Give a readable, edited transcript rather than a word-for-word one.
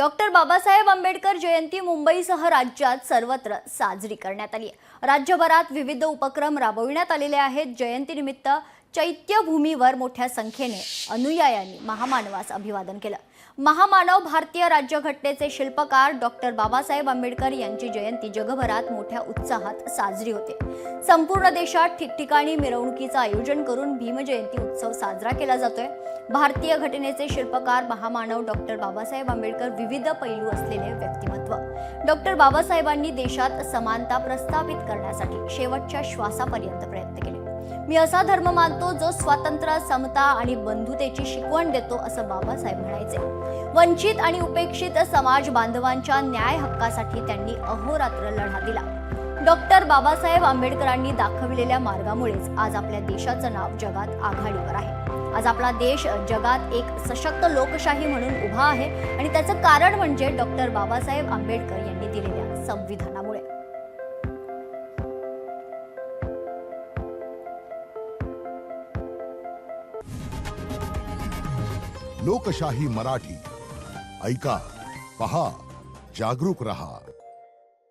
Doctor Babasaheb Ambedkar जयंती मुंबईसह राज्यात सर्वत्र साजरी करण्यात आली आहे। राज्यभरात विविध उपक्रम राबविण्यात आलेले आहेत। जयंतीनिमित्त चैत्यभूमीवर मोठ्या संख्येने अनुयायांनी महामानवास अभिवादन केलं। महामानव भारतीय राज्यघटनेचे शिल्पकार डॉक्टर बाबासाहेब आंबेडकर यांची जयंती जगभरात मोठ्या उत्साहात साजरी होते। संपूर्ण देशात ठिकठिकाणी मिरवणुकीचं आयोजन करून भीमजयंती उत्सव साजरा केला जातोय। भारतीय घटनेचे शिल्पकार महामानव डॉक्टर बाबासाहेब आंबेडकर विविध पैलू असलेले व्यक्तिमत्व। डॉक्टर बाबासाहेबांनी देशात समानता प्रस्थापित करण्यासाठी शेवटच्या श्वासापर्यंत प्रयत्न केले। मी असा धर्म मानतो जो स्वातंत्र्य, समता आणि बंधुतेची शिकवण देतो, असं बाबासाहेब म्हणायचे। वंचित आणि उपेक्षित समाज बांधवांच्या न्याय हक्कासाठी त्यांनी अहोरात्र लढा दिला। डॉक्टर बाबासाहेब आंबेडकरांनी दाखविलेल्या मार्गामुळेच आज आपल्या देशाचं नाव जगात आघाडीवर आहे। आज आपला देश जगात एक सशक्त लोकशाही म्हणून उभा आहे आणि त्याचं कारण म्हणजे डॉक्टर बाबासाहेब आंबेडकर यांनी दिलेल्या संविधानामुळे। लोकशाही मराठी ऐका, पहा, जागरूक रहा।